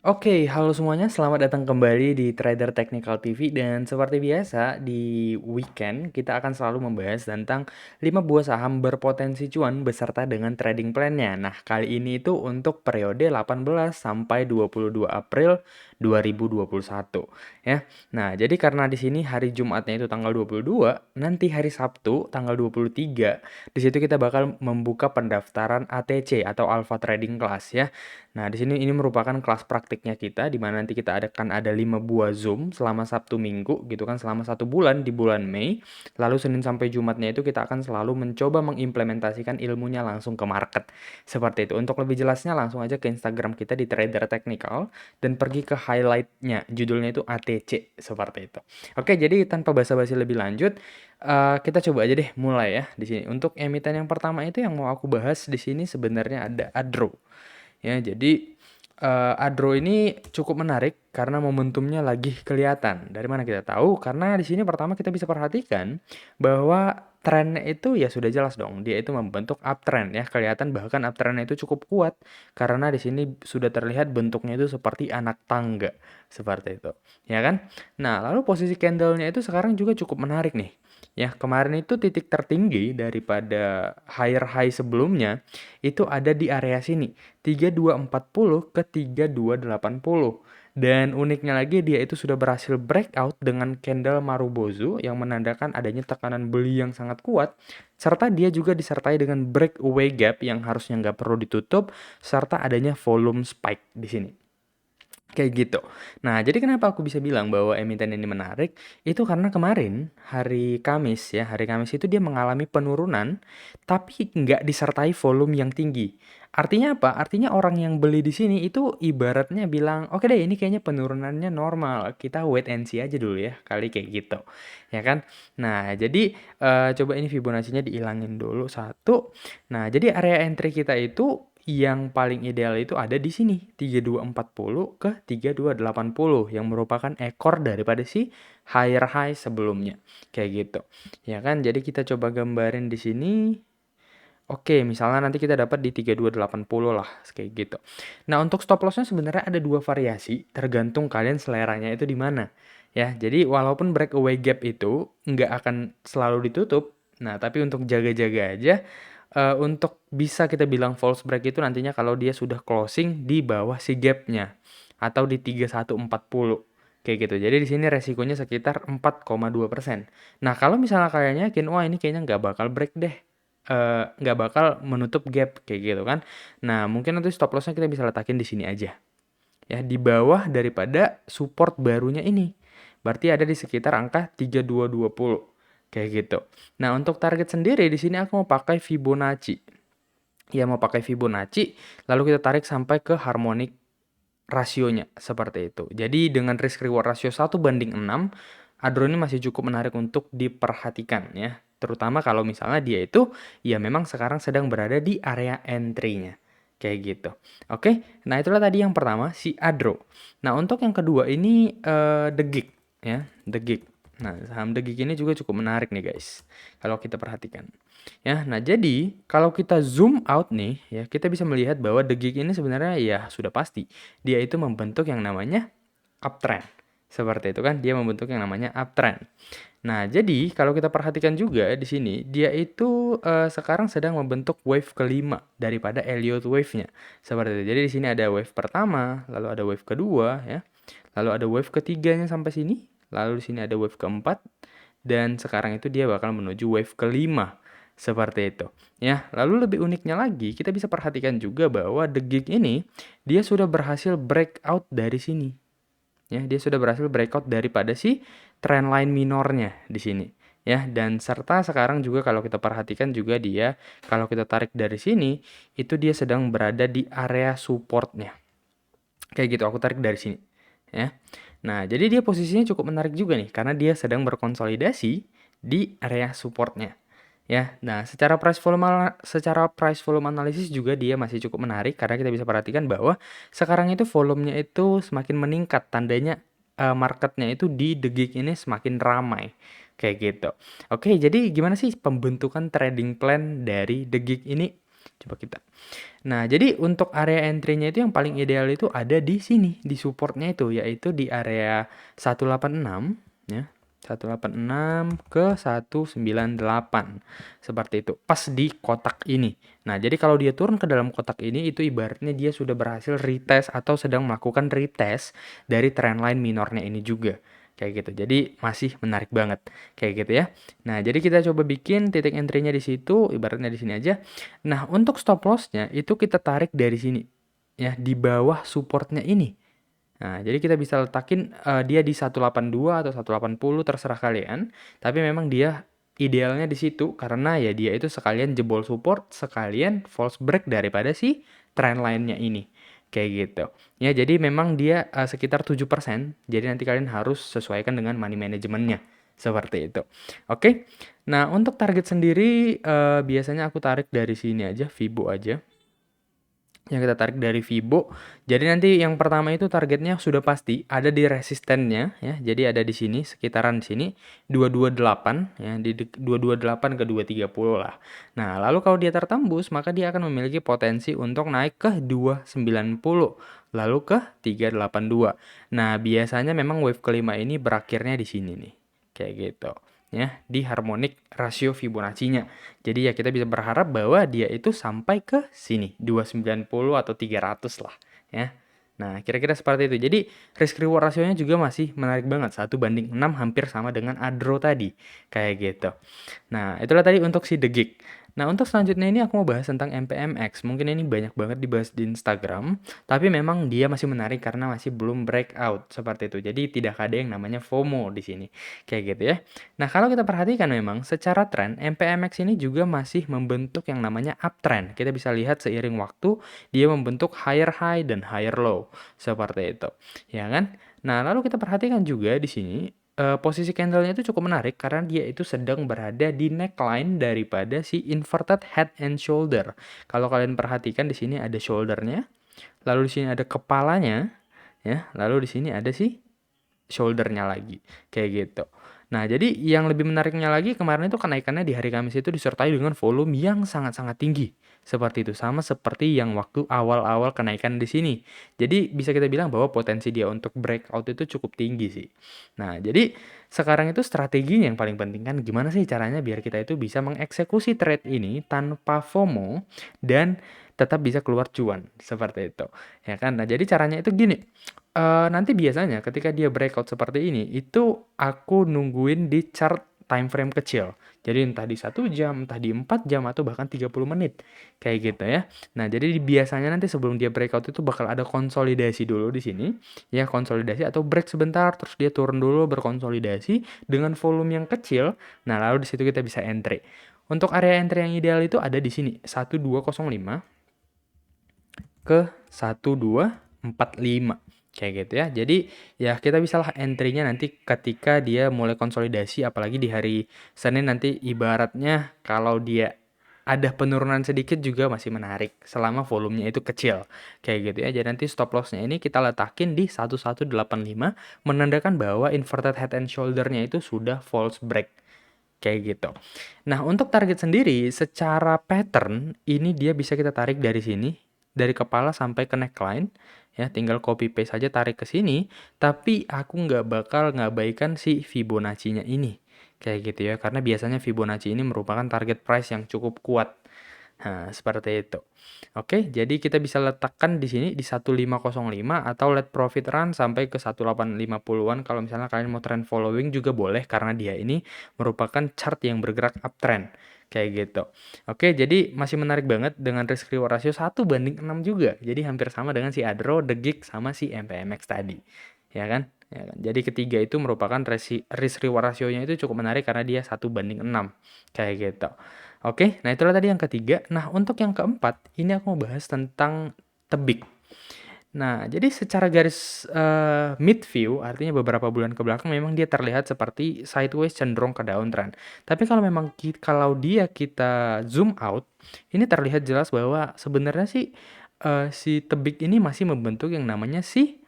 Oke, halo semuanya, selamat datang kembali di Trader Technical TV dan seperti biasa di weekend kita akan selalu membahas tentang 5 buah saham berpotensi cuan beserta dengan trading plan-nya. Nah, kali ini itu untuk periode 18 sampai 22 April 2021 ya. Nah, jadi karena di sini hari Jumatnya itu tanggal 22, nanti hari Sabtu tanggal 23, di situ kita bakal membuka pendaftaran ATC atau Alpha Trading Class ya. Nah, di sini ini merupakan kelas praktiknya kita, di mana nanti kita akan ada 5 buah Zoom selama Sabtu Minggu, gitu kan, selama 1 bulan di bulan Mei. Lalu Senin sampai Jumatnya itu kita akan selalu mencoba mengimplementasikan ilmunya langsung ke market. Seperti itu. Untuk lebih jelasnya langsung aja ke Instagram kita di Trader Technical dan pergi ke highlight-nya. Judulnya itu ATC, seperti itu. Oke, jadi tanpa basa-basi lebih lanjut, kita coba aja deh mulai ya di sini. Untuk emiten yang pertama itu yang mau aku bahas di sini sebenarnya ada Adro. Ya, jadi Adro ini cukup menarik karena momentumnya lagi kelihatan. Dari mana kita tahu? Karena di sini pertama kita bisa perhatikan bahwa trennya itu ya sudah jelas dong. Dia itu membentuk uptrend ya. Kelihatan bahkan uptrendnya itu cukup kuat karena di sini sudah terlihat bentuknya itu seperti anak tangga seperti itu. Ya kan? Nah, lalu posisi candlenya itu sekarang juga cukup menarik nih. Ya, kemarin itu titik tertinggi daripada higher high sebelumnya itu ada di area sini. 3240 ke 3280. Dan uniknya lagi dia itu sudah berhasil breakout dengan candle Marubozu yang menandakan adanya tekanan beli yang sangat kuat, serta dia juga disertai dengan breakaway gap yang harusnya nggak perlu ditutup, serta adanya volume spike di sini. Kayak gitu. Nah, jadi kenapa aku bisa bilang bahwa emiten ini menarik, itu karena kemarin hari Kamis ya, hari Kamis itu dia mengalami penurunan, tapi nggak disertai volume yang tinggi. Artinya apa? Artinya orang yang beli di sini itu ibaratnya bilang, oke deh ini kayaknya penurunannya normal, kita wait and see aja dulu ya, kali kayak gitu. Ya kan? Nah, jadi coba ini Fibonacci-nya dihilangin dulu satu. Nah, jadi area entry kita itu yang paling ideal itu ada di sini, 3240 ke 3280 yang merupakan ekor daripada si higher high sebelumnya. Kayak gitu. Ya kan? Jadi kita coba gambarin di sini. Oke, misalnya nanti kita dapat di 3280 lah, kayak gitu. Nah, untuk stop loss-nya sebenarnya ada dua variasi, tergantung kalian seleranya itu di mana. Ya, jadi walaupun breakaway gap itu nggak akan selalu ditutup, nah tapi untuk jaga-jaga aja, untuk bisa kita bilang false break itu nantinya kalau dia sudah closing di bawah si gap-nya, atau di 3140, kayak gitu. Jadi di sini resikonya sekitar 4,2%. Nah, kalau misalnya kalian yakin, wah ini kayaknya nggak bakal break deh, nggak bakal menutup gap kayak gitu kan. Nah, mungkin nanti stop loss-nya kita bisa letakin di sini aja. Ya, di bawah daripada support barunya ini. Berarti ada di sekitar angka 3220 kayak gitu. Nah, untuk target sendiri di sini aku mau pakai Fibonacci. Ya, mau pakai Fibonacci, lalu kita tarik sampai ke harmonic rasionya seperti itu. Jadi dengan risk reward rasio 1:6, Adro ini masih cukup menarik untuk diperhatikan ya. Terutama kalau misalnya dia itu ya memang sekarang sedang berada di area entry-nya. Kayak gitu. Oke, nah itulah tadi yang pertama si Adro. Nah, untuk yang kedua ini The Gig ya, The Gig. Nah, saham The Gig ini juga cukup menarik nih guys. Kalau kita perhatikan. Ya, nah jadi kalau kita zoom out nih ya, kita bisa melihat bahwa The Gig ini sebenarnya ya sudah pasti dia itu membentuk yang namanya uptrend. Seperti itu kan, dia membentuk yang namanya uptrend. Nah, jadi kalau kita perhatikan juga di sini, dia itu sekarang sedang membentuk wave kelima daripada Elliott wave-nya. Seperti itu. Jadi di sini ada wave pertama, lalu ada wave kedua ya. Lalu ada wave ketiganya sampai sini, lalu di sini ada wave keempat, dan sekarang itu dia bakal menuju wave kelima. Seperti itu. Ya, lalu lebih uniknya lagi, kita bisa perhatikan juga bahwa The Gig ini dia sudah berhasil breakout dari sini. Ya, dia sudah berhasil breakout daripada si trendline minornya di sini. Ya, dan serta sekarang juga kalau kita perhatikan juga dia kalau kita tarik dari sini itu dia sedang berada di area supportnya. Kayak gitu, aku tarik dari sini. Ya. Nah, jadi dia posisinya cukup menarik juga nih karena dia sedang berkonsolidasi di area supportnya. Ya, nah secara price volume analisis juga dia masih cukup menarik karena kita bisa perhatikan bahwa sekarang itu volumenya itu semakin meningkat, tandanya marketnya itu di The Gig ini semakin ramai kayak gitu. Oke, jadi gimana sih pembentukan trading plan dari The Gig ini? Coba kita. Nah, jadi untuk area entry-nya itu yang paling ideal itu ada di sini, di supportnya itu, yaitu di area 186, ya. 186 ke 198, seperti itu, pas di kotak ini. Nah, jadi kalau dia turun ke dalam kotak ini, itu ibaratnya dia sudah berhasil retest atau sedang melakukan retest dari trendline minornya ini juga. Kayak gitu. Jadi masih menarik banget. Kayak gitu ya. Nah, jadi kita coba bikin titik entry-nya di situ, ibaratnya di sini aja. Nah, untuk stop loss-nya itu kita tarik dari sini. Ya, di bawah supportnya ini. Nah, jadi kita bisa letakin dia di 182 atau 180 terserah kalian. Tapi memang dia idealnya di situ karena ya dia itu sekalian jebol support, sekalian false break daripada si trend line-nya ini. Kayak gitu. Ya, jadi memang dia sekitar 7%. Jadi nanti kalian harus sesuaikan dengan money management-nya. Seperti itu. Oke. Nah, untuk target sendiri biasanya aku tarik dari sini aja, Fibo aja. Yang kita tarik dari Fibo. Jadi nanti yang pertama itu targetnya sudah pasti ada di resistennya ya. Jadi ada di sini sekitaran sini 228 ya, di 228 ke 230 lah. Nah, lalu kalau dia tertembus maka dia akan memiliki potensi untuk naik ke 290 lalu ke 382. Nah, biasanya memang wave kelima ini berakhirnya di sini nih. Kayak gitu. Ya, di harmonic rasio Fibonacci-nya. Jadi ya kita bisa berharap bahwa dia itu sampai ke sini, 290 atau 300 lah, ya. Nah, kira-kira seperti itu. Jadi risk reward rasionya juga masih menarik banget, 1/6 hampir sama dengan Adro tadi, kayak gitu. Nah, itulah tadi untuk si The Gig. Nah, untuk selanjutnya ini aku mau bahas tentang MPMX. Mungkin ini banyak banget dibahas di Instagram, tapi memang dia masih menarik karena masih belum breakout seperti itu. Jadi tidak ada yang namanya FOMO di sini. Kayak gitu ya. Nah, kalau kita perhatikan memang secara tren MPMX ini juga masih membentuk yang namanya uptrend. Kita bisa lihat seiring waktu dia membentuk higher high dan higher low seperti itu. Ya kan? Nah, lalu kita perhatikan juga di sini posisi candle-nya itu cukup menarik karena dia itu sedang berada di neckline daripada si inverted head and shoulder. Kalau kalian perhatikan di sini ada shoulder-nya, lalu di sini ada kepalanya, ya, lalu di sini ada si shoulder-nya lagi, kayak gitu. Nah, jadi yang lebih menariknya lagi kemarin itu kenaikannya di hari Kamis itu disertai dengan volume yang sangat-sangat tinggi. Seperti itu, sama seperti yang waktu awal-awal kenaikan di sini. Jadi bisa kita bilang bahwa potensi dia untuk breakout itu cukup tinggi sih. Nah, jadi sekarang itu strateginya yang paling penting kan gimana sih caranya biar kita itu bisa mengeksekusi trade ini tanpa FOMO dan tetap bisa keluar cuan, seperti itu. Ya kan? Nah, jadi caranya itu gini. Nanti biasanya ketika dia breakout seperti ini, itu aku nungguin di chart time frame kecil. Jadi entah di 1 jam, entah di 4 jam, atau bahkan 30 menit. Kayak gitu ya. Nah, jadi biasanya nanti sebelum dia breakout itu bakal ada konsolidasi dulu di sini. Ya, konsolidasi atau break sebentar, terus dia turun dulu berkonsolidasi dengan volume yang kecil. Nah, lalu di situ kita bisa entry. Untuk area entry yang ideal itu ada di sini, 1205 ke 1245. Kayak gitu ya. Jadi ya kita bisalah entry-nya nanti ketika dia mulai konsolidasi, apalagi di hari Senin nanti ibaratnya kalau dia ada penurunan sedikit juga masih menarik selama volumenya itu kecil. Kayak gitu ya. Jadi nanti stop loss-nya ini kita letakin di 1185 menandakan bahwa inverted head and shoulder-nya itu sudah false break. Kayak gitu. Nah, untuk target sendiri secara pattern ini dia bisa kita tarik dari sini, dari kepala sampai ke neckline. Ya, tinggal copy paste saja tarik ke sini, tapi aku nggak bakal ngabaikan si Fibonacci-nya ini. Kayak gitu ya, karena biasanya Fibonacci ini merupakan target price yang cukup kuat. Nah, seperti itu. Oke, jadi kita bisa letakkan di sini di 1505 atau let profit run sampai ke 1850-an kalau misalnya kalian mau trend following juga boleh karena dia ini merupakan chart yang bergerak uptrend. Kayak gitu. Oke, jadi masih menarik banget dengan risk reward ratio 1/6 juga. Jadi hampir sama dengan si Adro, The Gig, sama si MPMX tadi. Ya kan? Ya kan? Jadi ketiga itu merupakan risk reward ratio-nya itu cukup menarik karena dia 1/6. Kayak gitu. Oke, nah itulah tadi yang ketiga. Nah, untuk yang keempat, ini aku mau bahas tentang tebik. Nah, jadi secara garis mid view, artinya beberapa bulan ke belakang memang dia terlihat seperti sideways cenderung ke downtrend. Tapi kalau memang kalau dia kita zoom out, ini terlihat jelas bahwa sebenarnya sih si tebik ini masih membentuk yang namanya si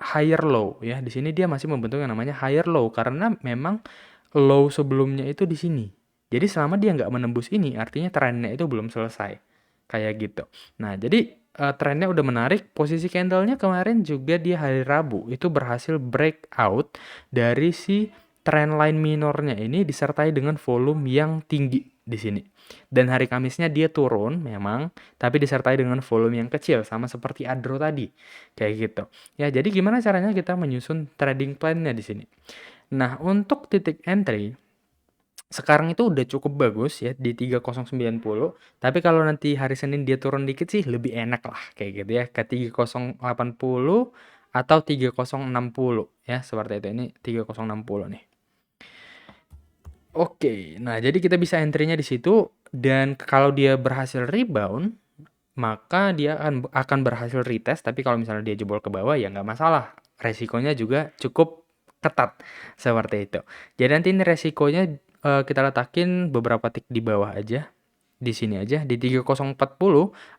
higher low ya. Di sini dia masih membentuk yang namanya higher low karena memang low sebelumnya itu di sini. Jadi selama dia nggak menembus ini, artinya trennya itu belum selesai. kayak gitu. Nah, jadi trennya udah menarik. Posisi candlenya kemarin juga di hari Rabu itu berhasil breakout dari si trendline minornya ini disertai dengan volume yang tinggi di sini. Dan hari Kamisnya dia turun memang, tapi disertai dengan volume yang kecil sama seperti Adro tadi. Kayak gitu. Ya, jadi gimana caranya kita menyusun trading plan-nya di sini? Nah, untuk titik entry sekarang itu udah cukup bagus ya di 3090, tapi kalau nanti hari Senin dia turun dikit sih lebih enak lah kayak gitu ya ke 3080 atau 3060 ya seperti itu. Ini 3060 nih. Oke, nah jadi kita bisa entry-nya di situ dan kalau dia berhasil rebound maka dia akan berhasil retest, tapi kalau misalnya dia jebol ke bawah ya nggak masalah. Resikonya juga cukup ketat seperti itu. Jadi nanti ini resikonya kita letakin beberapa titik di bawah aja. Di sini aja di 3040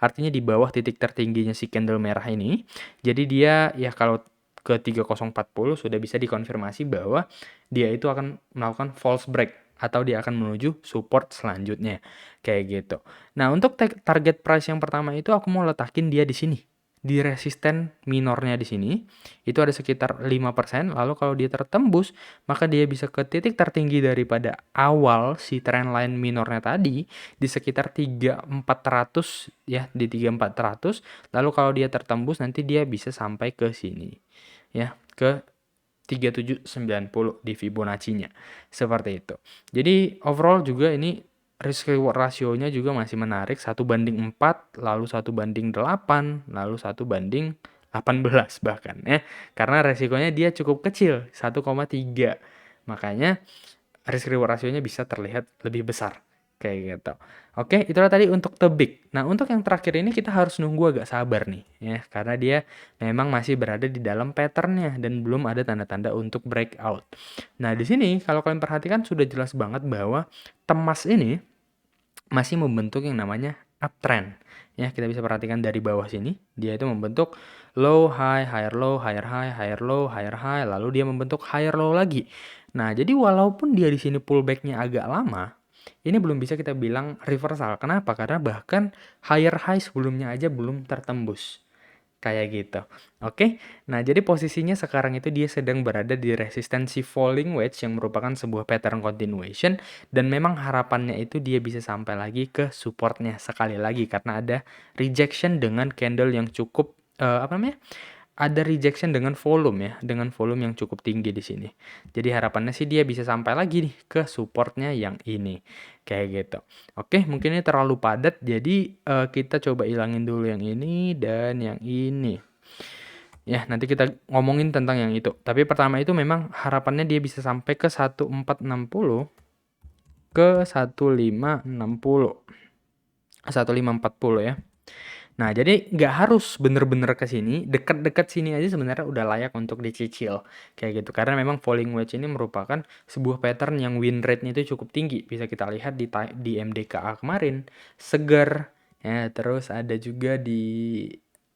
artinya di bawah titik tertingginya si candle merah ini. Jadi dia ya kalau ke 3040 sudah bisa dikonfirmasi bahwa dia itu akan melakukan false break atau dia akan menuju support selanjutnya kayak gitu. Nah, untuk target price yang pertama itu aku mau letakin dia di sini. Di resisten minornya di sini itu ada sekitar 5%, lalu kalau dia tertembus maka dia bisa ke titik tertinggi daripada awal si trendline minornya tadi di sekitar 3400 ya, di 3400. Lalu kalau dia tertembus nanti dia bisa sampai ke sini ya, ke 3790 di Fibonacci-nya. Seperti itu. Jadi overall juga ini risk reward rasionya juga masih menarik, 1/4, lalu 1/8, lalu 1/18 bahkan ya. Karena resikonya dia cukup kecil, 1,3. Makanya risk reward rasionya bisa terlihat lebih besar kayak gitu. Oke, itulah tadi untuk tebik. Nah, untuk yang terakhir ini kita harus nunggu agak sabar nih ya, karena dia memang masih berada di dalam pattern-nya dan belum ada tanda-tanda untuk breakout. Nah, di sini kalau kalian perhatikan sudah jelas banget bahwa temas ini masih membentuk yang namanya uptrend. Ya, kita bisa perhatikan dari bawah sini, dia itu membentuk low high, higher low, higher high, higher low, higher high, lalu dia membentuk higher low lagi. Nah, jadi walaupun dia di sini pullback-nya agak lama, ini belum bisa kita bilang reversal. Kenapa? Karena bahkan higher high sebelumnya aja belum tertembus. Kayak gitu. Oke. Nah, jadi posisinya sekarang itu dia sedang berada di resistensi falling wedge yang merupakan sebuah pattern continuation dan memang harapannya itu dia bisa sampai lagi ke supportnya sekali lagi karena ada rejection dengan candle yang cukup apa namanya? Ada rejection dengan volume ya, dengan volume yang cukup tinggi di sini. Jadi harapannya sih dia bisa sampai lagi nih ke supportnya yang ini, kayak gitu. Oke, mungkin ini terlalu padat, jadi kita coba ilangin dulu yang ini dan yang ini. Ya, nanti kita ngomongin tentang yang itu. Tapi pertama itu memang harapannya dia bisa sampai ke 1460 ke 1560. 1540 ya. Nah, jadi nggak harus bener-bener ke sini, dekat-dekat sini aja sebenarnya udah layak untuk dicicil, kayak gitu. Karena memang falling wedge ini merupakan sebuah pattern yang win rate-nya itu cukup tinggi. Bisa kita lihat di MDKA kemarin, segar, ya, terus ada juga di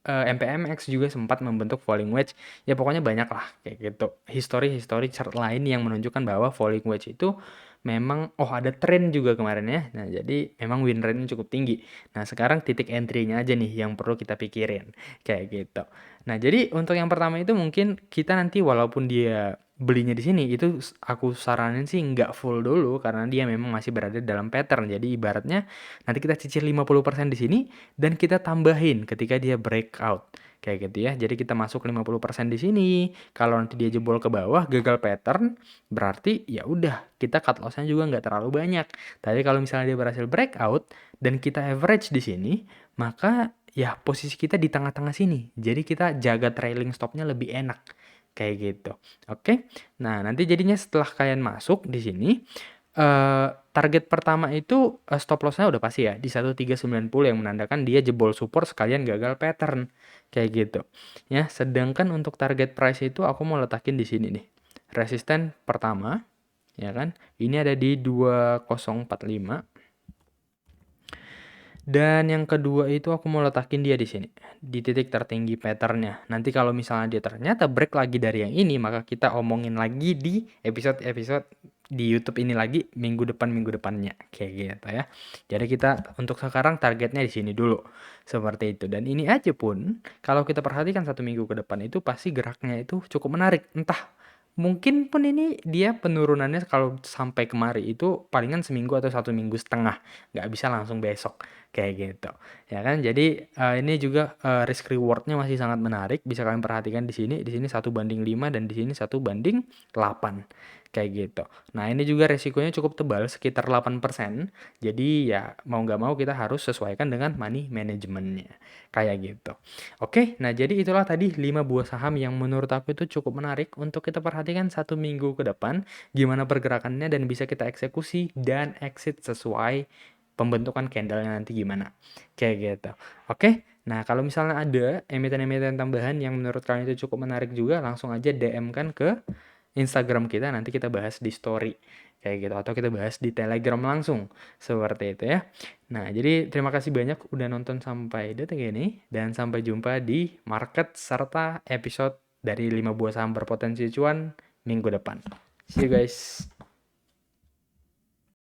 MPMX juga sempat membentuk falling wedge. Ya pokoknya banyak lah kayak gitu. History chart lain yang menunjukkan bahwa falling wedge itu memang ada tren juga kemarin ya. Nah, jadi memang win rate-nya cukup tinggi. Nah, sekarang titik entry-nya aja nih yang perlu kita pikirin kayak gitu. Nah, jadi untuk yang pertama itu mungkin kita nanti walaupun dia belinya di sini itu aku saranin sih nggak full dulu karena dia memang masih berada dalam pattern. Jadi ibaratnya nanti kita cicil 50% di sini dan kita tambahin ketika dia breakout. Kayak gitu ya. Jadi kita masuk 50% di sini. Kalau nanti dia jebol ke bawah, gagal pattern, berarti ya udah kita cut loss-nya juga nggak terlalu banyak. Tapi kalau misalnya dia berhasil breakout dan kita average di sini, maka ya posisi kita di tengah-tengah sini. Jadi kita jaga trailing stop-nya lebih enak. Kayak gitu. Oke. Nah, nanti jadinya setelah kalian masuk di sini, target pertama itu stop loss-nya udah pasti ya di 1390 yang menandakan dia jebol support sekalian gagal pattern kayak gitu ya. Sedangkan untuk target price itu aku mau letakin di sini nih. Resisten pertama ya kan. Ini ada di 2045. Dan yang kedua itu aku mau letakin dia di sini, di titik tertinggi patternnya. Nanti kalau misalnya dia ternyata break lagi dari yang ini, maka kita omongin lagi di episode-episode di YouTube ini lagi minggu depannya kayak gitu ya. Jadi kita untuk sekarang targetnya di sini dulu seperti itu. Dan ini aja pun kalau kita perhatikan 1 minggu ke depan itu pasti geraknya itu cukup menarik. Entah mungkin pun ini dia penurunannya kalau sampai kemari itu palingan seminggu atau 1,5 minggu, nggak bisa langsung besok kayak gitu ya kan. Jadi ini juga risk rewardnya masih sangat menarik, bisa kalian perhatikan di sini 1:5 dan di sini 1:8 kayak gitu. Nah, ini juga resikonya cukup tebal, sekitar 8%. Jadi ya mau nggak mau kita harus sesuaikan dengan money manajemennya, kayak gitu. Oke, nah jadi itulah tadi 5 buah saham yang menurut aku itu cukup menarik untuk kita perhatikan 1 minggu ke depan, gimana pergerakannya dan bisa kita eksekusi dan exit sesuai pembentukan candle-nya nanti gimana, kayak gitu. Oke, nah kalau misalnya ada emiten-emiten tambahan yang menurut kalian itu cukup menarik juga, langsung aja DM kan ke Instagram kita, nanti kita bahas di story kayak gitu atau kita bahas di Telegram langsung seperti itu ya. Nah, jadi terima kasih banyak udah nonton sampai detik ini dan sampai jumpa di market serta episode dari 5 buah saham berpotensi cuan minggu depan. See you guys.